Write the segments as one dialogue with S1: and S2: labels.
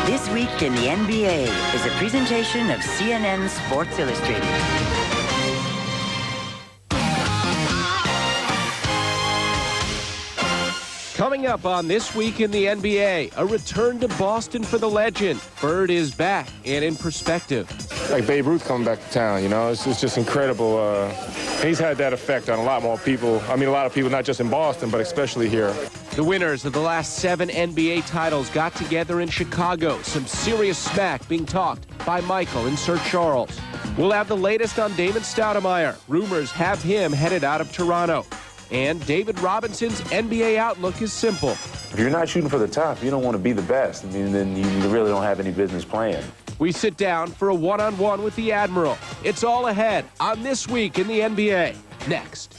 S1: This Week in the NBA is a presentation of CNN Sports Illustrated.
S2: Coming up on This Week in the NBA, a return to Boston for the legend. Bird is back and in perspective.
S3: Like Babe Ruth coming back to town, you know, it's just incredible. He's had that effect on a lot more people. I mean, a lot of people, not just in Boston, but especially here.
S2: The winners of the last 7 NBA titles got together in Chicago. Some serious smack being talked by Michael and Sir Charles. We'll have the latest on Damon Stoudemire. Rumors have him headed out of Toronto. And David Robinson's NBA outlook is simple.
S4: If you're not shooting for the top, you don't want to be the best. I mean, then you really don't have any business playing.
S2: We sit down for a one-on-one with the Admiral. It's all ahead on This Week in the NBA. Next.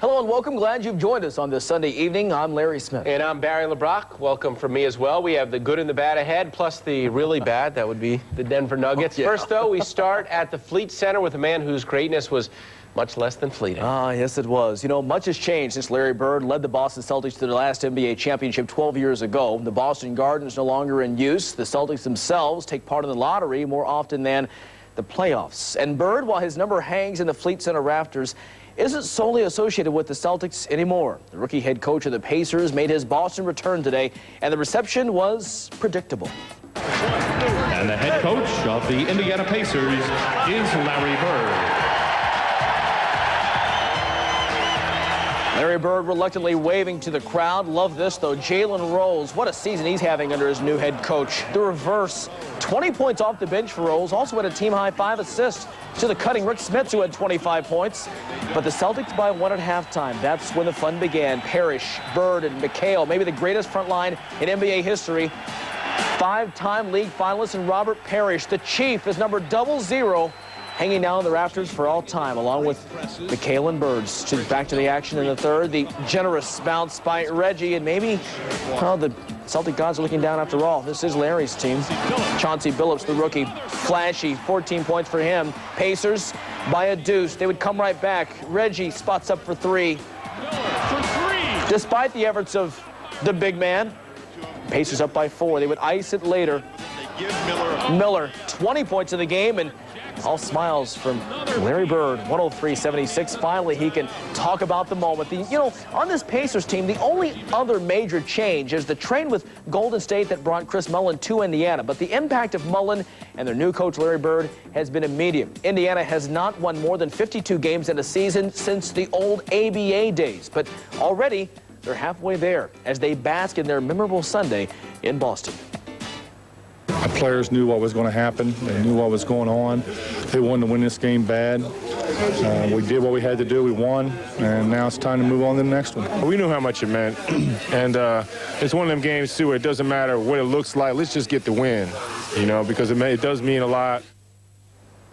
S5: Hello and welcome. Glad you've joined us on this Sunday evening. I'm Larry Smith.
S6: And I'm Barry LeBrock. Welcome from me as well. We have the good and the bad ahead, plus the really bad. That would be the Denver Nuggets.
S5: Yeah.
S6: First, though, we start at the Fleet Center with a man whose greatness was much less than fleeting.
S5: Yes, it was. You know, much has changed since Larry Bird led the Boston Celtics to their last NBA championship 12 years ago. The Boston Garden is no longer in use. The Celtics themselves take part in the lottery more often than the playoffs. And Bird, while his number hangs in the Fleet Center rafters, isn't solely associated with the Celtics anymore. The rookie head coach of the Pacers made his Boston return today, and the reception was predictable.
S7: And the head coach of the Indiana Pacers is Larry Bird.
S5: Larry Bird reluctantly waving to the crowd. Love this, though. Jalen Rose, what a season he's having under his new head coach. The reverse, 20 points off the bench for Rose. Also had a team-high 5 assists to the cutting Rick Smits, who had 25 points. But the Celtics by 1 at halftime. That's when the fun began. Parrish, Bird, and McHale, maybe the greatest front line in NBA history. 5-time league finalist and Robert Parrish. The Chief is number 00. Hanging down in the rafters for all time, along with McHale and Birds. Back to the action in the third. The generous bounce by Reggie, and maybe, well, the Celtic gods are looking down after all. This is Larry's team. Chauncey Billups, the rookie, flashy, 14 points for him. Pacers by a deuce. They would come right back. Reggie spots up for 3. Despite the efforts of the big man, Pacers up by 4. They would ice it later. Miller, 20 points in the game, and all smiles from Larry Bird, 103-76. Finally, he can talk about the moment. On this Pacers team, the only other major change is the trade with Golden State that brought Chris Mullin to Indiana. But the impact of Mullin and their new coach, Larry Bird, has been immediate. Indiana has not won more than 52 games in a season since the old ABA days. But already, they're halfway there as they bask in their memorable Sunday in Boston.
S8: The players knew what was going to happen. They knew what was going on. They wanted to win this game bad. We did what we had to do. We won, and now it's time to move on to the next one.
S3: We knew how much it meant, and it's one of them games, too, where it doesn't matter what it looks like. Let's just get the win, you know, because it does mean a lot.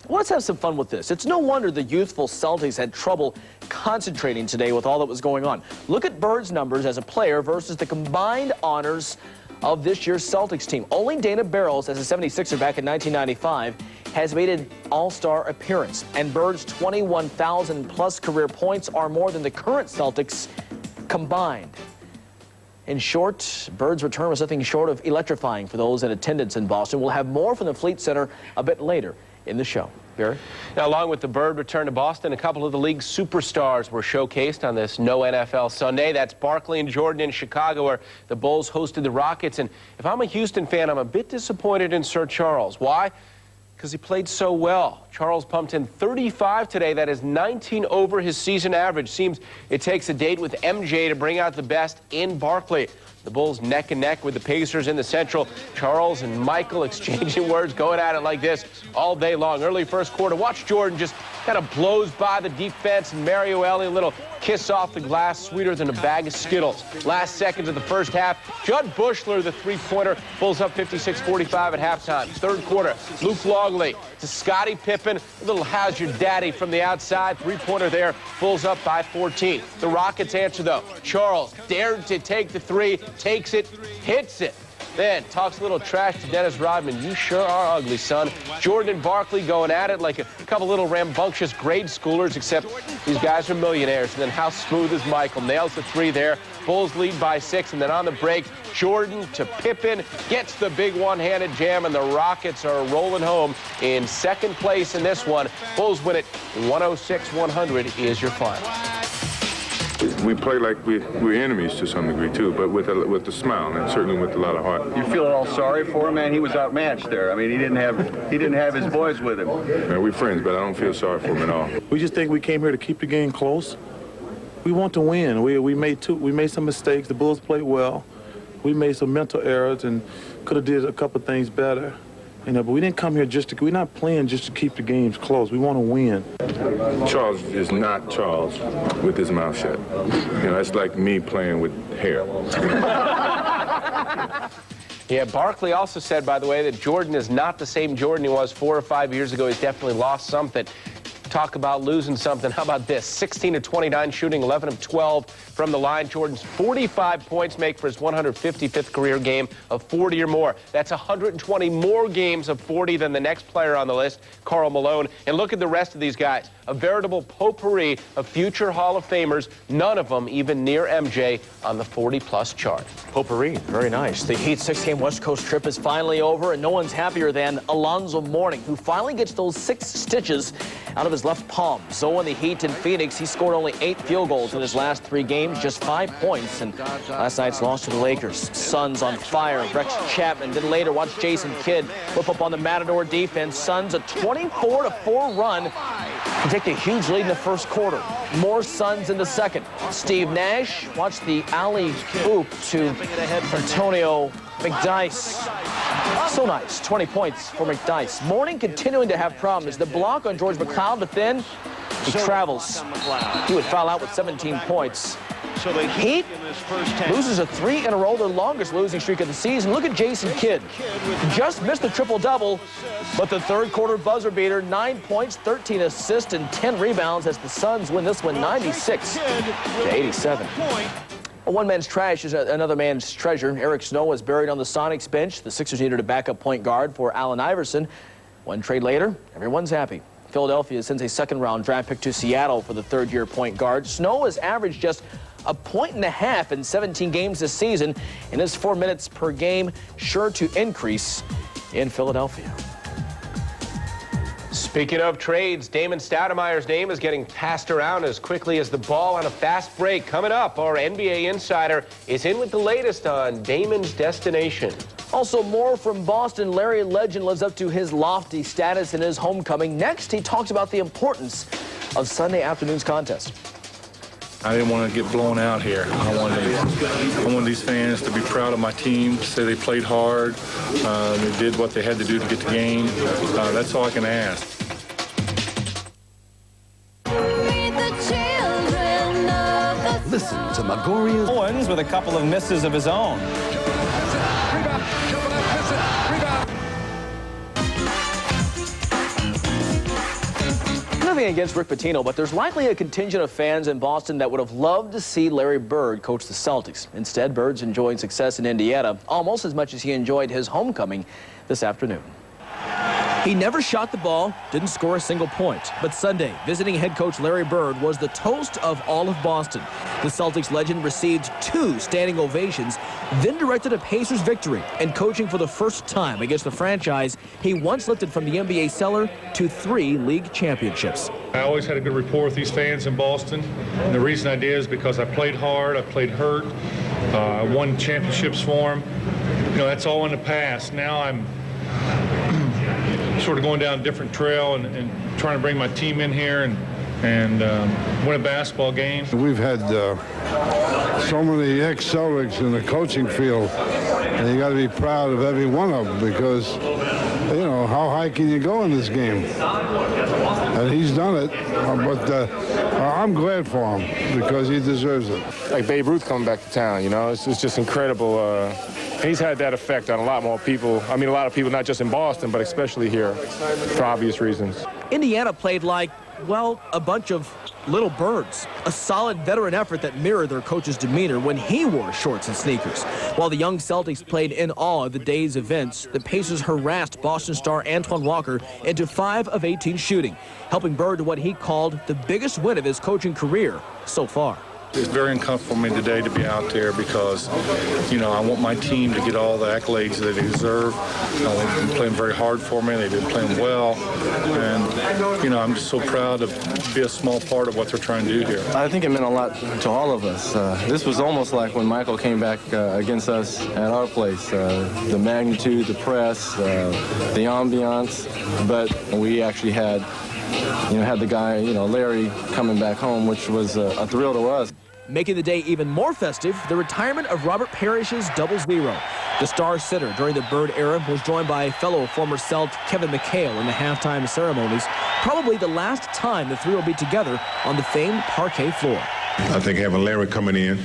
S5: Well, let's have some fun with this. It's no wonder the youthful Celtics had trouble concentrating today with all that was going on. Look at Bird's numbers as a player versus the combined honors of this year's Celtics team. Only Dana Barros, as a 76er back in 1995, has made an all-star appearance. And Bird's 21,000-plus career points are more than the current Celtics combined. In short, Bird's return was nothing short of electrifying for those in attendance in Boston. We'll have more from the Fleet Center a bit later in the show. Barry?
S6: Now, along with the Bird return to Boston, a couple of the league's superstars were showcased on this No NFL Sunday. That's Barkley and Jordan in Chicago, where the Bulls hosted the Rockets. And if I'm a Houston fan, I'm a bit disappointed in Sir Charles. Why? Because he played so well. Charles pumped in 35 today. That is 19 over his season average. Seems it takes a date with MJ to bring out the best in Barkley. The Bulls neck and neck with the Pacers in the Central. Charles and Michael exchanging words, going at it like this all day long. Early first quarter, watch Jordan just kind of blows by the defense, and Mario Elie, a little kiss off the glass, sweeter than a bag of Skittles. Last seconds of the first half, Judd Bushler, the three-pointer, Bulls up 56-45 at halftime. Third quarter, Luke Longley to Scottie Pippen, a little how's your daddy from the outside, three-pointer there, Bulls up by 14. The Rockets answer, though. Charles dared to take the three, takes it, hits it. Then talks a little trash to Dennis Rodman. You sure are ugly, son. Jordan and Barkley going at it like a couple little rambunctious grade schoolers, except these guys are millionaires. And then how smooth is Michael? Nails the three there. Bulls lead by 6, and then on the break, Jordan to Pippen gets the big one-handed jam, and the Rockets are rolling home in second place in this one. Bulls win it 106-100 is your final.
S3: We play like we're enemies to some degree, too, but with a smile and certainly with a lot of heart.
S9: You feel all sorry for him, man? He was outmatched there. I mean, he didn't have his boys with him.
S3: Man, we're friends, but I don't feel sorry for him at all.
S10: We just think we came here to keep the game close. We want to win. We made some mistakes. The Bulls played well. We made some mental errors and could have did a couple things better. But we didn't come here we're not playing just to keep the games close. We want to win.
S3: Charles is not Charles with his mouth shut. That's like me playing with hair.
S6: Yeah, Barkley also said, by the way, that Jordan is not the same Jordan he was 4 or 5 years ago. He's definitely lost something. Talk about losing something. How about this? 16 of 29 shooting, 11 of 12 from the line. Jordan's 45 points make for his 155th career game of 40 or more. That's 120 more games of 40 than the next player on the list, Karl Malone. And look at the rest of these guys. A veritable potpourri of future Hall of Famers, none of them even near MJ on the 40-plus chart.
S5: Potpourri, very nice. The Heat's 6-game West Coast trip is finally over, and no one's happier than Alonzo Mourning, who finally gets those 6 stitches out of his left palm. So when the Heat in Phoenix, he scored only 8 field goals in his last 3 games, just 5 points. And last night's loss to the Lakers. Suns on fire. Rex Chapman. Then later, watch Jason Kidd whip up on the Matador defense. Suns a 24-4 run to take a huge lead in the first quarter. More Suns in the second. Steve Nash, watch the alley-oop to Antonio McDyess. So nice, 20 points for McDyess. Mourning continuing to have problems. The block on George McLeod, but then he travels. He would foul out with 17 points.
S11: So the
S5: Heat loses a 3 in a row, their longest losing streak of the season. Look at Jason Kidd. Just missed the triple-double, but the third quarter buzzer beater, 9 points, 13 assists, and 10 rebounds as the Suns win this one 96-87. One man's trash is another man's treasure. Eric Snow was buried on the Sonics bench. The Sixers needed a backup point guard for Allen Iverson. One trade later, everyone's happy. Philadelphia sends a second-round draft pick to Seattle for the third-year point guard. Snow has averaged just 1.5 points in 17 games this season, and his 4 minutes per game sure to increase in Philadelphia.
S6: Speaking of trades, Damon Stoudemire's name is getting passed around as quickly as the ball on a fast break. Coming up, our NBA insider is in with the latest on Damon's destination.
S5: Also, more from Boston. Larry Legend lives up to his lofty status in his homecoming. Next, he talks about the importance of Sunday afternoon's contest.
S8: I didn't want to get blown out here. I wanted these fans to be proud of my team, say they played hard, they did what they had to do to get the game. That's all I can ask.
S12: Listen to Magoria's
S13: Owens with a couple of misses of his own.
S5: Nothing against Rick Pitino, but there's likely a contingent of fans in Boston that would have loved to see Larry Bird coach the Celtics. Instead, Bird's enjoying success in Indiana almost as much as he enjoyed his homecoming this afternoon. He never shot the ball, didn't score a single point. But Sunday, visiting head coach Larry Bird was the toast of all of Boston. The Celtics legend received 2 standing ovations, then directed a Pacers victory and coaching for the first time against the franchise he once lifted from the NBA cellar to 3 league championships.
S8: I always had a good rapport with these fans in Boston, and the reason I did is because I played hard, I played hurt, I won championships for them. That's all in the past. Now I'm sort of going down a different trail and trying to bring my team in here and win a basketball game.
S14: We've had so many ex-Celtics in the coaching field, and you got to be proud of every one of them because, how high can you go in this game? And he's done it, but I'm glad for him because he deserves it.
S3: Like Babe Ruth coming back to town, it's just incredible. He's had that effect on a lot more people. A lot of people, not just in Boston, but especially here, for obvious reasons.
S5: Indiana played like well, a bunch of little birds. A solid veteran effort that mirrored their coach's demeanor when he wore shorts and sneakers. While the young Celtics played in awe of the day's events, the Pacers harassed Boston star Antoine Walker into 5 of 18 shooting, helping Bird to what he called the biggest win of his coaching career so far.
S8: It's very uncomfortable for me today to be out there because, you know, I want my team to get all the accolades that they deserve. They've been playing very hard for me. They've been playing well. And, you know, I'm just so proud to be a small part of what they're trying to do here.
S11: I think it meant a lot to all of us. This was almost like when Michael came back against us at our place. The magnitude, the press, the ambiance. But we actually had the guy, Larry, coming back home, which was a thrill to us.
S5: Making the day even more festive, the retirement of Robert Parrish's double zero. The star sitter during the Bird era was joined by fellow former Celt Kevin McHale in the halftime ceremonies. Probably the last time the three will be together on the famed parquet floor.
S15: I think having Larry coming in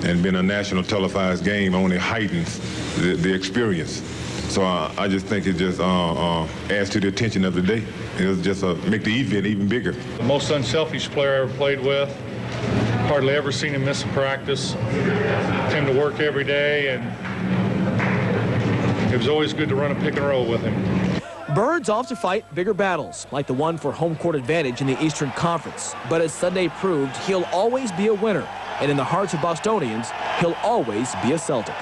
S15: and being a national televised game only heightens the experience. So I just think it just adds to the attention of the day. It'll just make the event even bigger.
S8: The most unselfish player I ever played with. Hardly ever seen him miss a practice. Came to work every day, and it was always good to run a pick and roll with him.
S5: Bird's off to fight bigger battles, like the one for home court advantage in the Eastern Conference. But as Sunday proved, he'll always be a winner. And in the hearts of Bostonians, he'll always be a Celtic.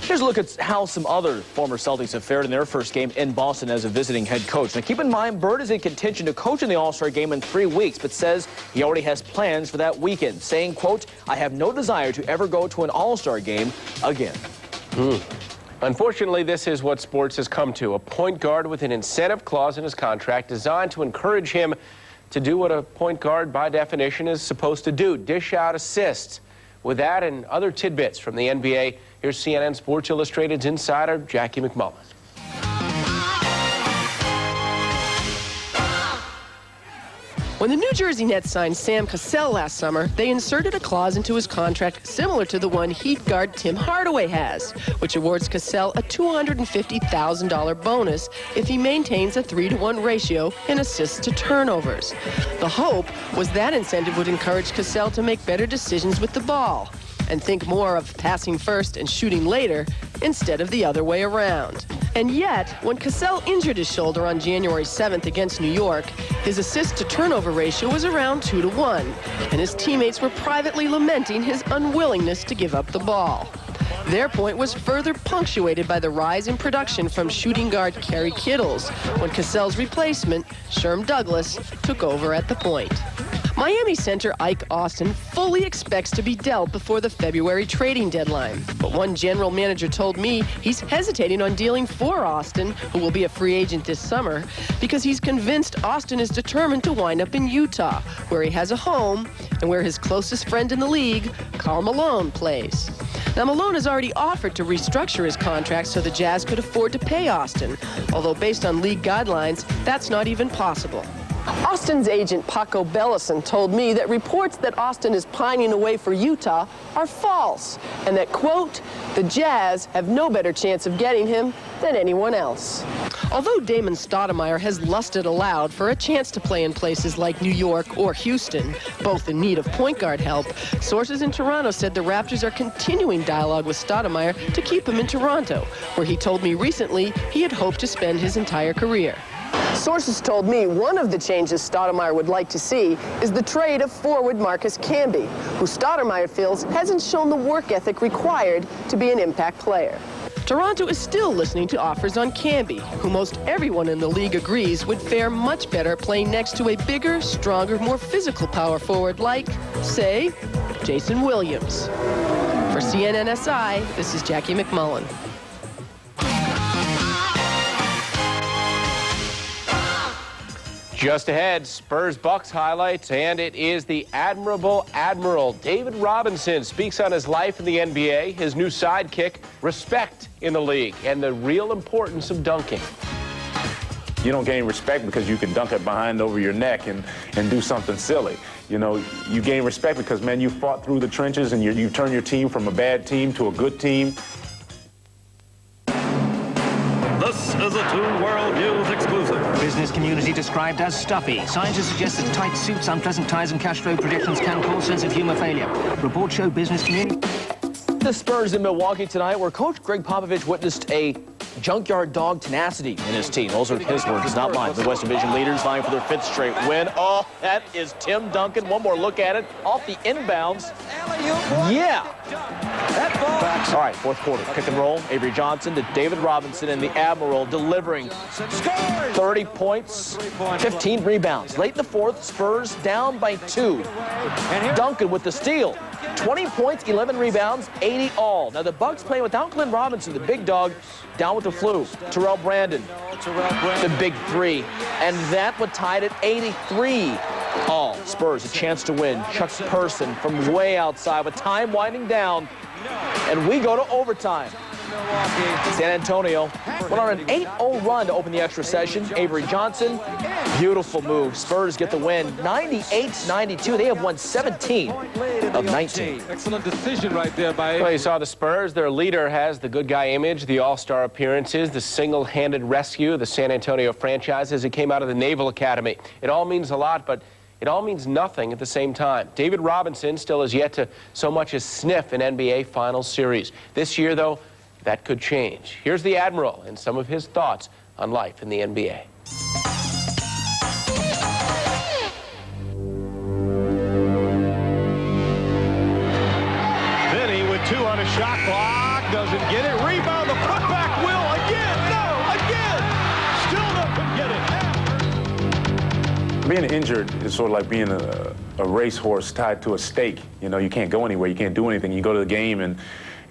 S5: Here's a look at how some other former Celtics have fared in their first game in Boston as a visiting head coach. Now, keep in mind, Bird is in contention to coach in the All-Star game in 3 weeks, but says he already has plans for that weekend, saying, quote, "I have no desire to ever go to an All-Star game again."
S6: Unfortunately, this is what sports has come to. A point guard with an incentive clause in his contract designed to encourage him to do what a point guard, by definition, is supposed to do, dish out assists. With that and other tidbits from the NBA, here's CNN Sports Illustrated's insider, Jackie McMullen.
S16: When the New Jersey Nets signed Sam Cassell last summer, they inserted a clause into his contract similar to the one Heat guard Tim Hardaway has, which awards Cassell a $250,000 bonus if he maintains a 3-to-1 ratio in assists to turnovers. The hope was that incentive would encourage Cassell to make better decisions with the ball and think more of passing first and shooting later instead of the other way around. And yet, when Cassell injured his shoulder on January 7th against New York, his assist-to-turnover ratio was around 2-to-1, and his teammates were privately lamenting his unwillingness to give up the ball. Their point was further punctuated by the rise in production from shooting guard Kerry Kittles when Cassell's replacement, Sherm Douglas, took over at the point. Miami center Ike Austin fully expects to be dealt before the February trading deadline. But one general manager told me he's hesitating on dealing for Austin, who will be a free agent this summer, because he's convinced Austin is determined to wind up in Utah, where he has a home and where his closest friend in the league, Karl Malone, plays. Now, Malone has already offered to restructure his contract so the Jazz could afford to pay Austin, although based on league guidelines, that's not even possible. Austin's agent, Paco Bellison, told me that reports that Austin is pining away for Utah are false, and that, quote, the Jazz have no better chance of getting him than anyone else. Although Damon Stoudemire has lusted aloud for a chance to play in places like New York or Houston, both in need of point guard help, sources in Toronto said the Raptors are continuing dialogue with Stoudemire to keep him in Toronto, where he told me recently he had hoped to spend his entire career. Sources told me one of the changes Stoudemire would like to see is the trade of forward Marcus Camby, who Stoudemire feels hasn't shown the work ethic required to be an impact player. Toronto is still listening to offers on Camby, who most everyone in the league agrees would fare much better playing next to a bigger, stronger, more physical power forward like, say, Jason Williams. For CNNSI, this is Jackie McMullen.
S6: Just ahead, Spurs-Bucks highlights, and it is the admirable Admiral David Robinson speaks on his life in the NBA, his new sidekick, respect in the league, and the real importance of dunking.
S4: You don't gain respect because you can dunk it behind over your neck and do something silly. You know, you gain respect because, man, you fought through the trenches and you turn your team from a bad team to a good team.
S12: The
S17: This is a Toon World News exclusive.
S18: Business community described as stuffy. Scientists suggest that tight suits, unpleasant ties, and cash flow projections can cause sense of humor failure. Reports show business community.
S5: The Spurs in Milwaukee tonight, where Coach Greg Popovich witnessed a junkyard dog tenacity in his team. Those are his words, not mine. The West Division leaders vying for their 5th straight win. Oh, that is Tim Duncan. One more look at it. Off the inbounds. Yeah. That ball. All right, 4th quarter. Pick and roll. Avery Johnson to David Robinson, and the Admiral delivering 30 points, 15 rebounds. Late in the 4th, Spurs down by 2. Duncan with the steal. 20 points, 11 rebounds, 80 all. Now the Bucks playing without Glenn Robinson, the big dog, down with the flu. Terrell Brandon, the big 3. And that would tie it at 83 all. Spurs a chance to win. Chuck Person from way outside with time winding down. And we go to overtime. San Antonio went on an 8-0 run to open the extra session. Avery Johnson, beautiful move. Spurs get the win, 98-92. They have won 17 of 19.
S2: Excellent decision right there by Avery.
S6: Well, you saw the Spurs. Their leader has the good guy image, the all-star appearances, the single-handed rescue of the San Antonio franchise as it came out of the Naval Academy. It all means a lot, but it all means nothing at the same time. David Robinson still has yet to so much as sniff an NBA Finals series. This year, though, that could change. Here's the Admiral and some of his thoughts on life in the NBA.
S17: Vinny with 2 on a shot clock. Doesn't get it. Rebound. The putback will. Again. No. Again. Still doesn't get it.
S4: Being injured is sort of like being a racehorse tied to a stake. You know, you can't go anywhere. You can't do anything. You go to the game and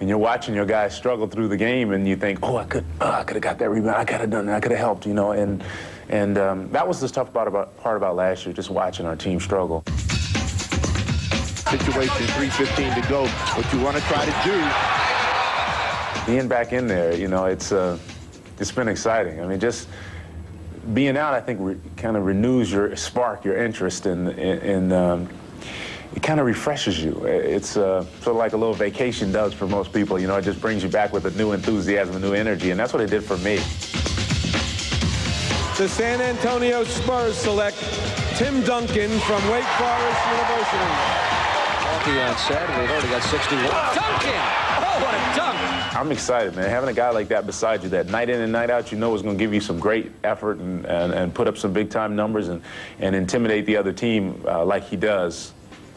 S4: you're watching your guys struggle through the game, and you think, oh, I could have got that rebound. I could have done that. I could have helped, you know. And that was the tough part about last year, just watching our team struggle.
S19: Situation, 3:15 to go. What you want to try to do.
S4: Being back in there, you know, it's been exciting. I mean, just being out, I think, kind of renews your spark, your interest in it kind of refreshes you. It's sort of like a little vacation does for most people. You know, it just brings you back with a new enthusiasm, a new energy, and that's what it did for me.
S2: The San Antonio Spurs select Tim Duncan from Wake Forest University.
S5: Milwaukee on Saturday, they've already got 61. Duncan! Oh, what a dunk!
S4: I'm excited, man. Having a guy like that beside you that night in and night out, you know is going to give you some great effort and put up some big-time numbers and intimidate the other team like he does.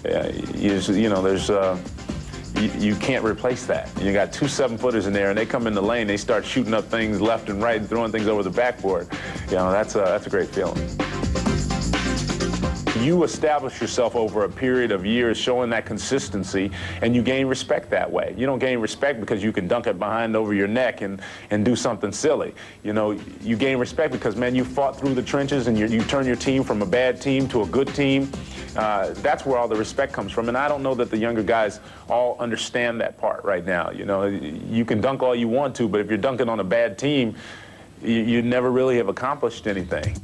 S4: You know, you can't replace that. You got 2 7-footers in there, and they come in the lane, they start shooting up things left and right and throwing things over the backboard. You know, that's a great feeling. You establish yourself over a period of years showing that consistency, and you gain respect that way. You don't gain respect because you can dunk it behind over your neck and do something silly. You know, you gain respect because, man, you fought through the trenches and you turn your team from a bad team to a good team. That's where all the respect comes from, and I don't know that the younger guys all understand that part right now. You know, you can dunk all you want to, but if you're dunking on a bad team, you never really have accomplished anything.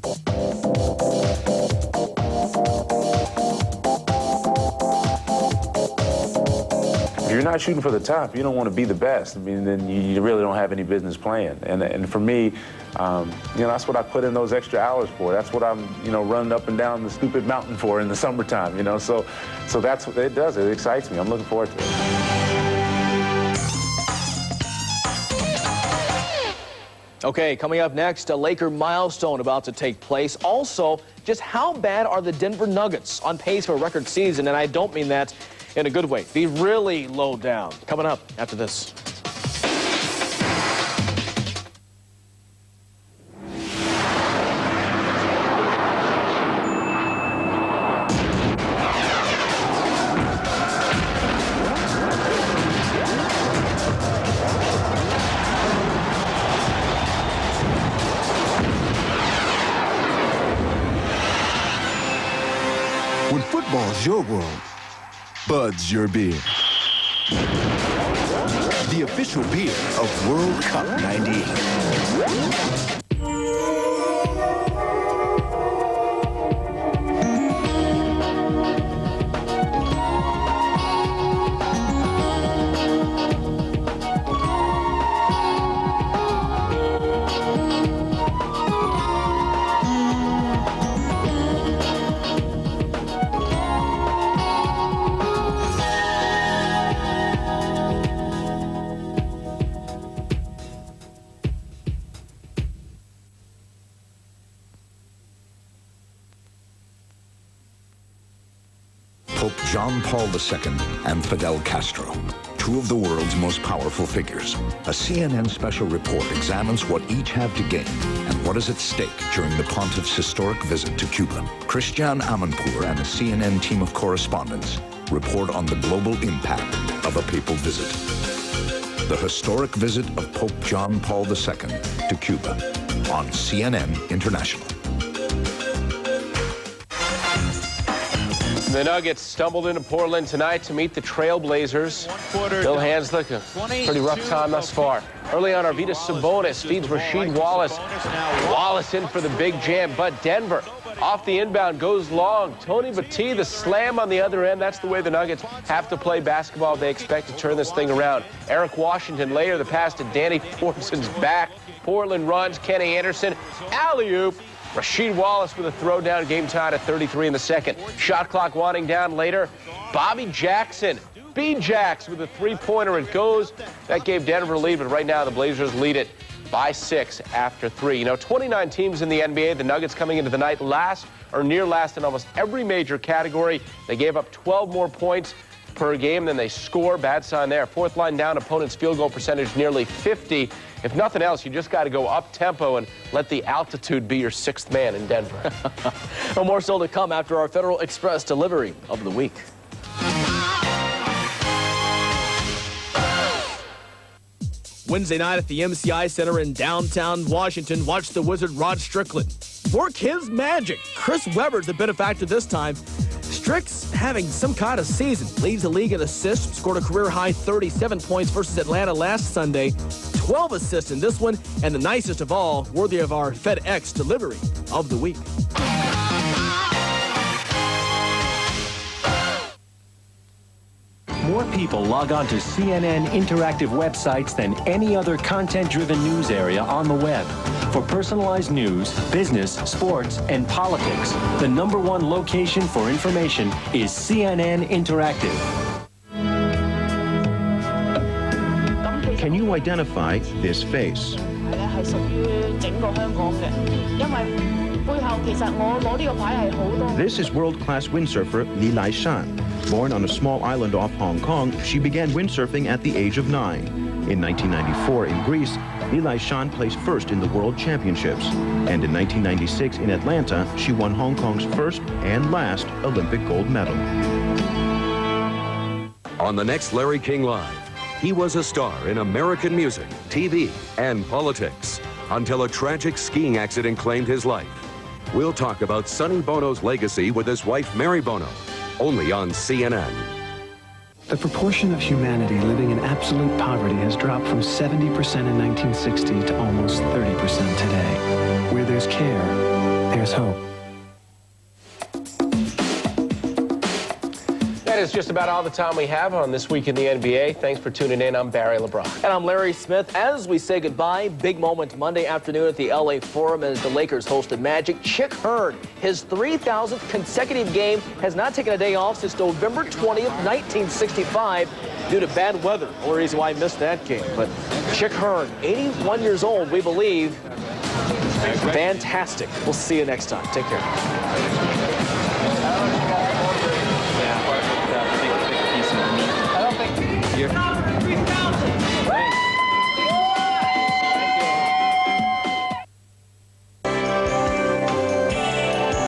S4: If you're not shooting for the top, you don't want to be the best. I mean, then you really don't have any business playing. And for me, you know, that's what I put in those extra hours for. That's what I'm, you know, running up and down the stupid mountain for in the summertime, you know. So that's what it does. It excites me. I'm looking forward to it.
S5: Okay, coming up next, a Laker milestone about to take place. Also, just how bad are the Denver Nuggets on pace for a record season? And I don't mean that in a good way. Be really low down. Coming up after this.
S12: When football's your world, Bud's your beer. The official beer of World Cup '98.
S20: John Paul II and Fidel Castro, two of the world's most powerful figures. A CNN special report examines what each have to gain and what is at stake during the pontiff's historic visit to Cuba. Christian Amanpour and a CNN team of correspondents report on the global impact of a papal visit. The historic visit of Pope John Paul II to Cuba on CNN International.
S6: The Nuggets stumbled into Portland tonight to meet the Trailblazers. Bill Hanslick, a pretty rough time thus far. Early on, Arvydas Sabonis feeds Rasheed Wallace. Wallace in for the big jam, but Denver off the inbound goes long. Tony Battie, the slam on the other end. That's the way the Nuggets have to play basketball if they expect to turn this thing around. Eric Washington later, the pass to Danny Fortson's back. Portland runs, Kenny Anderson, alley-oop. Rasheed Wallace with a throwdown, game tied at 33 in the second. Shot clock winding down later. Bobby Jackson, B-Jacks with a three-pointer. It goes. That gave Denver a lead, but right now the Blazers lead it by 6 after 3. You know, 29 teams in the NBA. The Nuggets coming into the night last or near last in almost every major category. They gave up 12 more points per game than they score. Bad sign there. Fourth line down, opponent's field goal percentage nearly 50. If nothing else, you just got to go up-tempo and let the altitude be your sixth man in Denver.
S5: No more still to come after our Federal Express delivery of the week.
S21: Wednesday night at the MCI Center in downtown Washington, watch the Wizard Rod Strickland work his magic. Chris Webber's the benefactor this time. Strick's having some kind of season. Leads the league in assists, scored a career-high 37 points versus Atlanta last Sunday. 12 assists in this one, and the nicest of all, worthy of our FedEx delivery of the week.
S22: More people log on to CNN interactive websites than any other content-driven news area on the web. For personalized news, business, sports, and politics, the #1 location for information is CNN Interactive.
S23: Can you identify this face? This is world-class windsurfer Li Laishan. Born on a small island off Hong Kong, she began windsurfing at the age of 9. In 1994 in Greece, Li Laishan placed first in the World Championships. And in 1996 in Atlanta, she won Hong Kong's first and last Olympic gold medal.
S24: On the next Larry King Live, he was a star in American music, TV, and politics until a tragic skiing accident claimed his life. We'll talk about Sonny Bono's legacy with his wife, Mary Bono, only on CNN.
S25: The proportion of humanity living in absolute poverty has dropped from 70% in 1960 to almost 30% today. Where there's care, there's hope.
S6: That is just about all the time we have on This Week in the NBA. Thanks for tuning in. I'm Barry LeBron.
S5: And I'm Larry Smith. As we say goodbye, big moment Monday afternoon at the LA Forum as the Lakers hosted Magic. Chick Hearn, his 3,000th consecutive game, has not taken a day off since November 20th, 1965 due to bad weather. Only reason why I missed that game. But Chick Hearn, 81 years old, we believe. Fantastic. We'll see you next time. Take care.